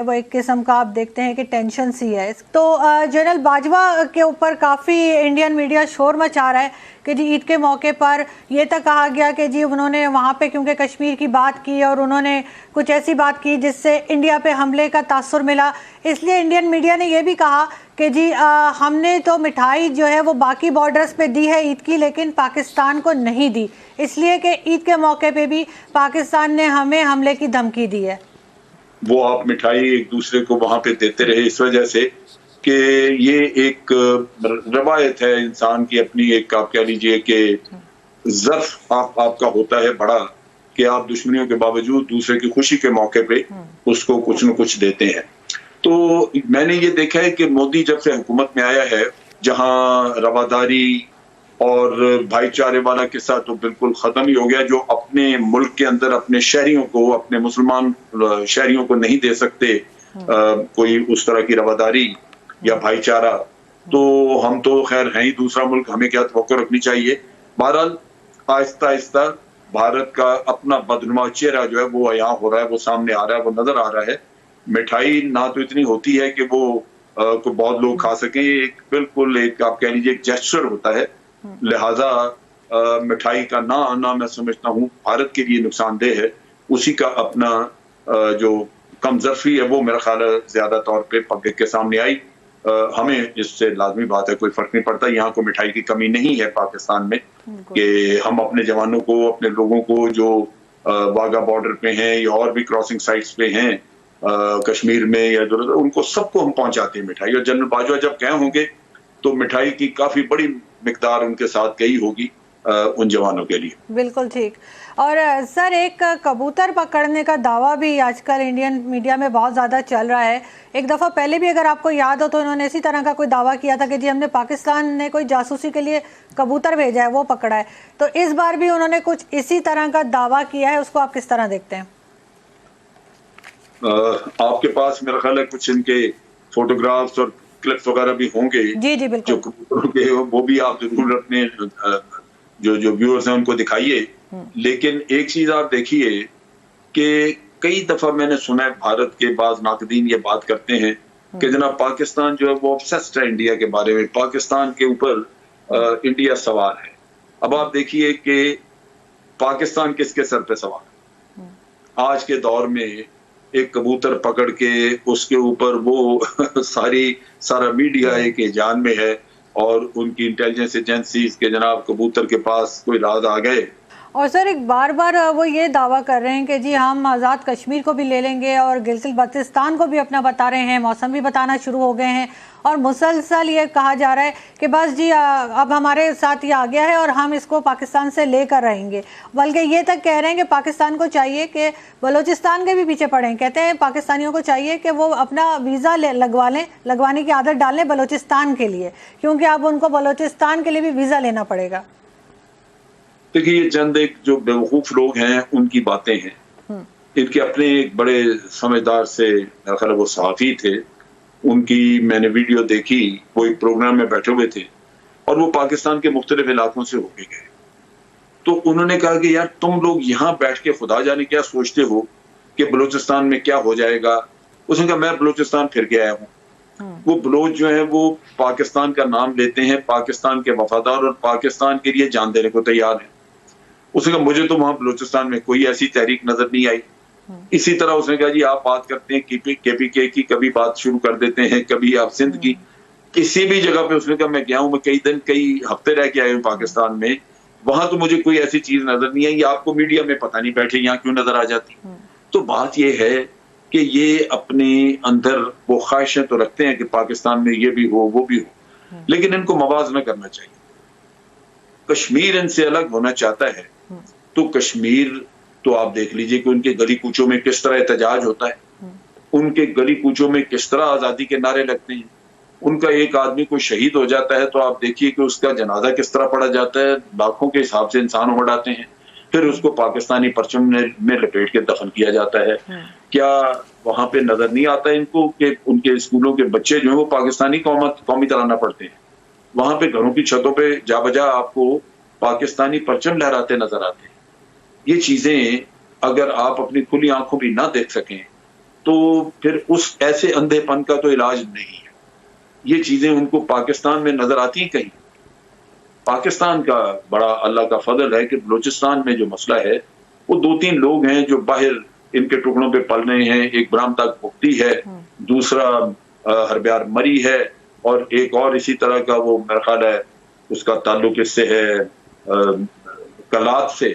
वो एक किस्म का आप देखते हैं कि टेंशन सी है। तो जनरल बाजवा के ऊपर काफ़ी इंडियन मीडिया शोर मचा रहा है कि जी ईद के मौके पर ये तक कहा गया कि जी उन्होंने वहाँ पे क्योंकि कश्मीर की बात की और उन्होंने कुछ ऐसी बात की जिससे इंडिया पे हमले का तासुर मिला, इसलिए इंडियन मीडिया ने ये भी कहा कि जी हमने तो मिठाई जो है वो बाकी बॉर्डर्स पे दी है ईद की, लेकिन पाकिस्तान को नहीं दी, इसलिए कि ईद के मौके पे भी पाकिस्तान ने हमें हमले की धमकी दी है। वो आप मिठाई एक दूसरे को वहां पे देते रहे इस वजह से कि ये एक रवायत है इंसान की अपनी, एक आप कह लीजिए कि ज़र्फ आपका होता है बड़ा कि आप दुश्मनियों के बावजूद दूसरे की खुशी के मौके पे उसको कुछ न कुछ देते हैं। तो मैंने ये देखा है कि मोदी जब से हुकूमत में आया है, जहां रवादारी और भाईचारे वाला किस्सा तो बिल्कुल खत्म ही हो गया, जो अपने मुल्क के अंदर अपने शहरियों को, अपने मुसलमान शहरियों को नहीं दे सकते कोई उस तरह की रवादारी या भाईचारा, तो हम तो खैर हैं ही दूसरा मुल्क, हमें क्या तवक्को रखनी चाहिए। बहरहाल आहिस्ता आहिस्ता भारत का अपना बदनुमा चेहरा जो है वो यहाँ हो रहा है, वो सामने आ रहा है, वो नजर आ रहा है। मिठाई ना तो इतनी होती है कि वो को बहुत लोग खा सकें, एक बिल्कुल एक आप कह लीजिए एक जेस्चर होता है, लिहाजा मिठाई का ना आना मैं समझता हूँ भारत के लिए नुकसानदेह है। उसी का अपना जो कमजोरी है वो मेरा ख्याल है ज्यादा तौर पे पब्लिक के सामने आई। हमें इससे लाजमी बात है कोई फर्क नहीं पड़ता, यहाँ को मिठाई की कमी नहीं है पाकिस्तान में कि हम अपने जवानों को, अपने लोगों को जो वाघा बॉर्डर पे हैं या और भी क्रॉसिंग साइट्स पे हैं कश्मीर में या इधर, उनको सबको हम पहुंचाते हैं मिठाई। और जनरल बाजवा जब गए होंगे तो मिठाई की काफी बड़ी मिकदार उनके साथ गई होगी उन जवानों के लिए। बिल्कुल ठीक। और सर एक कबूतर पकड़ने का दावा भी आजकल इंडियन मीडिया में बहुत ज़्यादा चल रहा है। एक दफ़ा पहले भी अगर आपको याद हो तो इन्होंने इसी तरह का कोई दावा किया था कि जी हमने पाकिस्तान ने कोई जासूसी के लिए कबूतर भेजा है, वो पकड़ा है। तो इस बार भी उन्होंने कुछ इसी तरह का दावा किया है, उसको आप किस तरह देखते हैं? आपके पास मेरा ख्याल है कुछ इनके फोटोग्राफ्स और क्लिप्स वगैरह भी होंगे। जी जी बिल्कुल। जो कबूतरों के वो भी आप जरूर अपने जो व्यूअर्स हैं उनको दिखाइए। लेकिन एक चीज आप देखिए कि कई दफा मैंने सुना है भारत के बाज नाकदीन ये बात करते हैं कि जनाब पाकिस्तान जो है वो ऑब्सेस्ड है इंडिया के बारे में, पाकिस्तान के ऊपर इंडिया सवार है। अब आप देखिए कि पाकिस्तान किसके सर पे सवार है? आज के दौर में एक कबूतर पकड़ के उसके ऊपर वो सारा मीडिया एक जान में है और उनकी इंटेलिजेंस एजेंसीज के जनाब कबूतर के पास कोई राज आ गए। और सर एक बार बार वो ये दावा कर रहे हैं कि जी हम आज़ाद कश्मीर को भी ले लेंगे और गिलगित बल्तिस्तान को भी अपना बता रहे हैं, मौसम भी बताना शुरू हो गए हैं और मुसलसल ये कहा जा रहा है कि बस जी अब हमारे साथ ये आ गया है और हम इसको पाकिस्तान से लेकर रहेंगे। बल्कि ये तक कह रहे हैं कि पाकिस्तान को चाहिए कि बलूचिस्तान के भी पीछे पड़ें। कहते हैं पाकिस्तानियों को चाहिए कि वो अपना वीज़ा लगवाने की आदत डालें बलूचिस्तान के लिए, क्योंकि अब उनको बलूचिस्तान के लिए भी वीज़ा लेना पड़ेगा। देखिए ये चंद एक जो बेवकूफ लोग हैं उनकी बातें हैं। इनके अपने एक बड़े समझदार से मेरा ख्याल वो सहाफी थे, उनकी मैंने वीडियो देखी, वो एक प्रोग्राम में बैठे हुए थे और वो पाकिस्तान के मुख्तलिफ इलाकों से होके गए। तो उन्होंने कहा कि यार तुम लोग यहाँ बैठ के खुदा जाने क्या सोचते हो कि बलूचिस्तान में क्या हो जाएगा। उसने कहा मैं बलूचिस्तान फिर के आया हूँ। वो बलोच जो है वो पाकिस्तान का नाम लेते हैं, पाकिस्तान के वफादार और पाकिस्तान के लिए जान देने को तैयार है। उसने कहा मुझे तो वहां बलूचिस्तान में कोई ऐसी तहरीक नजर नहीं आई। इसी तरह उसने कहा जी आप बात करते हैं केपीके की, कभी बात शुरू कर देते हैं, कभी आप सिंध की, किसी भी जगह पे उसने कहा मैं गया हूं, मैं कई दिन कई हफ्ते रह के आया हूं पाकिस्तान में, वहां तो मुझे कोई ऐसी चीज नजर नहीं आई। आपको मीडिया में पता नहीं बैठे यहाँ क्यों नजर आ जाती। तो बात यह है कि ये अपने अंदर वो ख्वाहिशें तो रखते हैं कि पाकिस्तान में ये भी हो वो भी हो, लेकिन इनको मवाजना करना चाहिए। कश्मीर इनसे अलग होना चाहता है तो कश्मीर तो आप देख लीजिए कि उनके गली कूचों में किस तरह एहतजाज होता है, उनके गली कूचों में किस तरह आजादी के नारे लगते हैं। उनका एक आदमी कोई शहीद हो जाता है तो आप देखिए कि उसका जनाजा किस तरह पड़ा जाता है, लाखों के हिसाब से इंसान उमड़ आते हैं, फिर उसको पाकिस्तानी परचम में लपेट के दफन किया जाता है। क्या वहां पे नजर नहीं आता इनको कि उनके स्कूलों के बच्चे जो है वो पाकिस्तानी कौमी तराना पढ़ते हैं, वहां पे घरों की छतों पे जा बजा आपको पाकिस्तानी परचम लहराते नजर आते हैं। ये चीजें अगर आप अपनी खुली आंखों भी ना देख सकें तो फिर उस ऐसे अंधेपन का तो इलाज नहीं है। ये चीजें उनको पाकिस्तान में नजर आती हैं कहीं? पाकिस्तान का बड़ा अल्लाह का फजल है कि बलूचिस्तान में जो मसला है वो 2-3 लोग हैं जो बाहर इनके टुकड़ों पे पल रहे हैं। एक ब्राह्मता मुफ्ती है, दूसरा हरब्यार मरी है, और एक और इसी तरह का वो मेरा ख्याल है उसका ताल्लुक इससे है कलात से।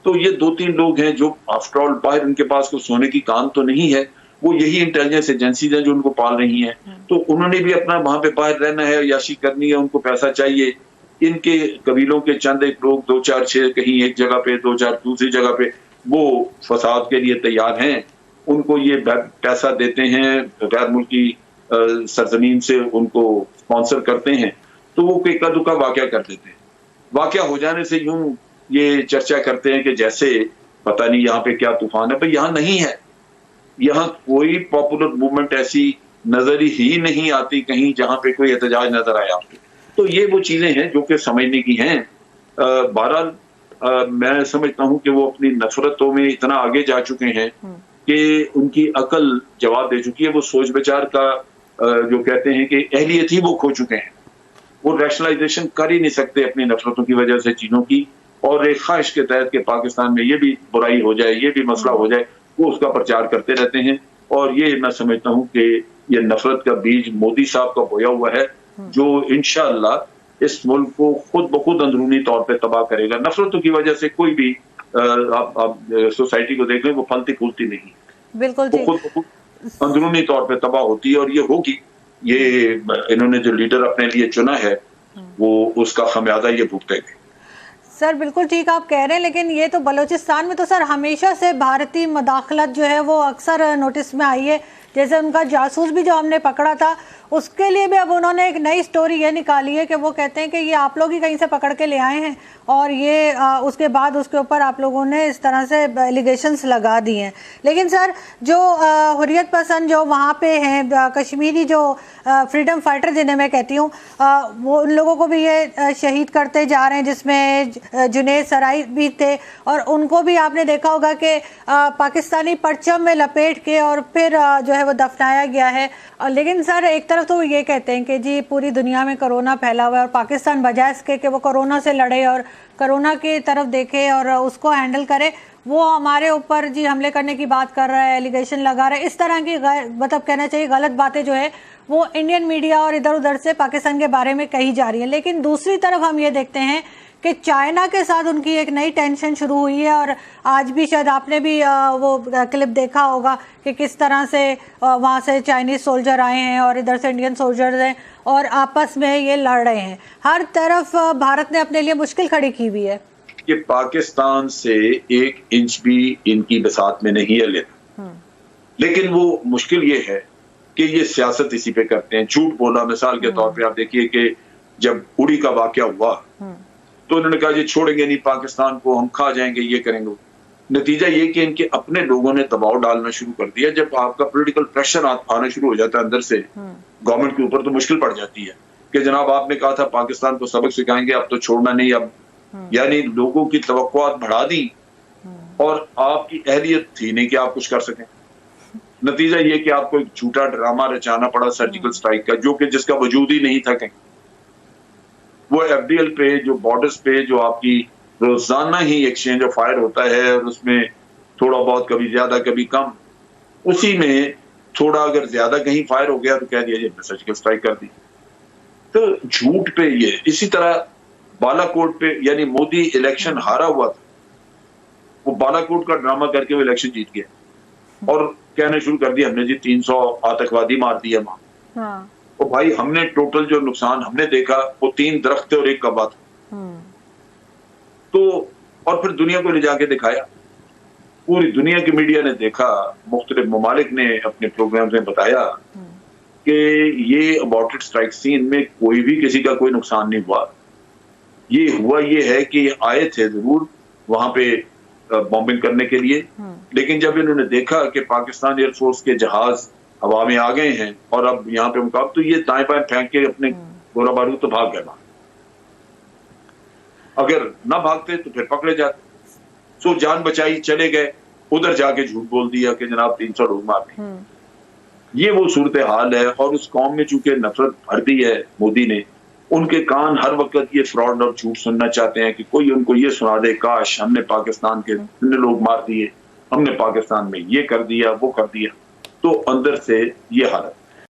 तो ये 2-3 लोग हैं जो आफ्टर ऑल बाहर इनके पास कोई सोने की कान तो नहीं है, वो यही इंटेलिजेंस एजेंसीज हैं जो उनको पाल रही हैं। तो उन्होंने भी अपना वहां पे बाहर रहना है, याशी करनी है, उनको पैसा चाहिए। इनके कबीलों के चंद एक लोग 2-4-6 कहीं एक जगह पे, 2-4 दूसरी जगह पे वो फसाद के लिए तैयार हैं। उनको ये पैसा देते हैं, गैर मुल्की सरजमीन से उनको स्पॉन्सर करते हैं, तो वो इक्का दुक्का वाकया कर देते हैं। वाकया हो जाने से यूं ये चर्चा करते हैं कि जैसे पता नहीं यहाँ पे क्या तूफान है। भाई यहाँ नहीं है, यहाँ कोई पॉपुलर मूवमेंट ऐसी नजर ही नहीं आती कहीं जहां पे कोई एहतजाज नजर आया आपको। तो ये वो चीजें हैं जो कि समझने की हैं। बहरहाल मैं समझता हूं कि वो अपनी नफरतों में इतना आगे जा चुके हैं कि उनकी अकल जवाब दे चुकी है। वो सोच विचार का जो कहते हैं कि अहलियत ही वो खो चुके हैं। वो रैशनलाइजेशन कर ही नहीं सकते अपनी नफरतों की वजह से चीजों की, और एक ख्वाहिश के तहत कि पाकिस्तान में ये भी बुराई हो जाए, ये भी मसला हो जाए, वो उसका प्रचार करते रहते हैं। और ये मैं समझता हूं कि ये नफरत का बीज मोदी साहब का बोया हुआ है, जो इंशाअल्लाह इस मुल्क को खुद ब खुद अंदरूनी तौर पे तबाह करेगा। नफरतों की वजह से कोई भी आप सोसाइटी को देख लें, वो फलती फूलती नहीं, बिल्कुल वो खुद ब खुद अंदरूनी तौर पे तबाह होती है, और ये होगी। ये इन्होंने जो लीडर अपने लिए चुना है वो उसका खमियाजा ये भुगतेंगे। सर बिल्कुल ठीक आप कह रहे हैं, लेकिन ये तो बलूचिस्तान में तो सर हमेशा से भारतीय मदाखलत जो है वो अक्सर नोटिस में आई है। जैसे उनका जासूस भी जो हमने पकड़ा था, उसके लिए भी अब उन्होंने एक नई स्टोरी ये निकाली है कि वो कहते हैं कि ये आप लोग ही कहीं से पकड़ के ले आए हैं, और ये उसके बाद उसके ऊपर आप लोगों ने इस तरह से एलिगेशंस लगा दिए हैं। लेकिन सर जो हुर्रियत पसंद जो वहाँ पे हैं, कश्मीरी जो फ्रीडम फाइटर जिन्हें मैं कहती हूँ, वो उन लोगों को भी ये शहीद करते जा रहे हैं, जिसमें जुनैद सराई भी थे, और उनको भी आपने देखा होगा कि पाकिस्तानी परचम में लपेट के और फिर जो है वो दफनाया गया है। लेकिन सर एक तरफ तो ये कहते हैं कि जी पूरी दुनिया में कोरोना फैला हुआ है, और पाकिस्तान बजाय इसके कि वो कोरोना से लड़े और कोरोना की तरफ देखे और उसको हैंडल करे, वो हमारे ऊपर जी हमले करने की बात कर रहा है, एलिगेशन लगा रहा है। इस तरह की मतलब कहना चाहिए गलत बातें जो है वो इंडियन मीडिया और इधर उधर से पाकिस्तान के बारे में कही जा रही है। लेकिन दूसरी तरफ हम ये देखते हैं कि चाइना के साथ उनकी एक नई टेंशन शुरू हुई है, और आज भी शायद आपने भी वो क्लिप देखा होगा कि किस तरह से वहाँ से चाइनीज सोल्जर आए हैं और इधर से इंडियन सोल्जर्स हैं, और आपस में ये लड़ रहे हैं। हर तरफ भारत ने अपने लिए मुश्किल खड़ी की हुई है कि पाकिस्तान से 1 इंच भी इनकी बसात में नहीं है लेना। लेकिन वो मुश्किल ये है कि ये सियासत इसी पे करते हैं, झूठ बोला। मिसाल के तौर पे आप देखिए कि जब उड़ी का वाकया हुआ तो उन्होंने कहा जी छोड़ेंगे नहीं पाकिस्तान को, हम खा जाएंगे, ये करेंगे। नतीजा ये कि इनके अपने लोगों ने दबाव डालना शुरू कर दिया। जब आपका पॉलिटिकल प्रेशर आना शुरू हो जाता है अंदर से गवर्नमेंट के ऊपर, तो मुश्किल पड़ जाती है कि जनाब आपने कहा था पाकिस्तान को सबक सिखाएंगे, अब तो छोड़ना नहीं। अब यानी लोगों की तवक्कुआत बढ़ा दी, और आपकी अहलियत थी नहीं कि आप कुछ कर सकें। नतीजा ये कि आपको एक झूठा ड्रामा रचाना पड़ा सर्जिकल स्ट्राइक का, जो कि जिसका वजूद ही नहीं था कहीं। वो एफडीएल पे जो बॉर्डर्स पे जो आपकी रोजाना ही एक्सचेंज ऑफ फायर होता है, और उसमें थोड़ा बहुत कभी ज्यादा कभी कम, उसी में थोड़ा अगर ज्यादा कहीं फायर हो गया तो कह दिया जाए सर्जिकल स्ट्राइक कर दी। तो झूठ पे ये इसी तरह बालाकोट पे, यानी मोदी इलेक्शन हारा हुआ था, वो बालाकोट का ड्रामा करके वो इलेक्शन जीत गया और कहने शुरू कर दिया हमने जी 300 आतंकवादी मार दिए वहां। हाँ। तो भाई हमने टोटल जो नुकसान हमने देखा वो 3 दरख्त थे और 1 कब्बा था। तो और फिर दुनिया को ले जाके दिखाया, पूरी दुनिया की मीडिया ने देखा, मुख्तलिफ ममालिक ने अपने प्रोग्राम में बताया कि ये अबॉर्टेड स्ट्राइक सीन में कोई भी किसी का कोई नुकसान नहीं हुआ। ये हुआ ये है कि आए थे जरूर वहां पे बॉम्बिंग करने के लिए, लेकिन जब इन्होंने देखा कि पाकिस्तान एयरफोर्स के जहाज हवा में आ गए हैं और अब यहाँ पे मुकाबला, तो ये दाएं बाएं फेंक के अपने गोला बारूद तो भाग गए। अगर ना भागते तो फिर पकड़े जाते। सो जान बचाई, चले गए, उधर जाके झूठ बोल दिया कि जनाब 300 लोग मार दिए। ये वो सूरत हाल है। और उस कौम में चूंकि नफरत भर दी है मोदी ने, उनके कान हर वक्त ये फ्रॉड और झूठ सुनना चाहते हैं कि कोई उनको ये सुना दे, काश हमने पाकिस्तान के इतने लोग मार दिए, हमने पाकिस्तान में ये कर दिया, वो कर दिया। तो अंदर से ये हालत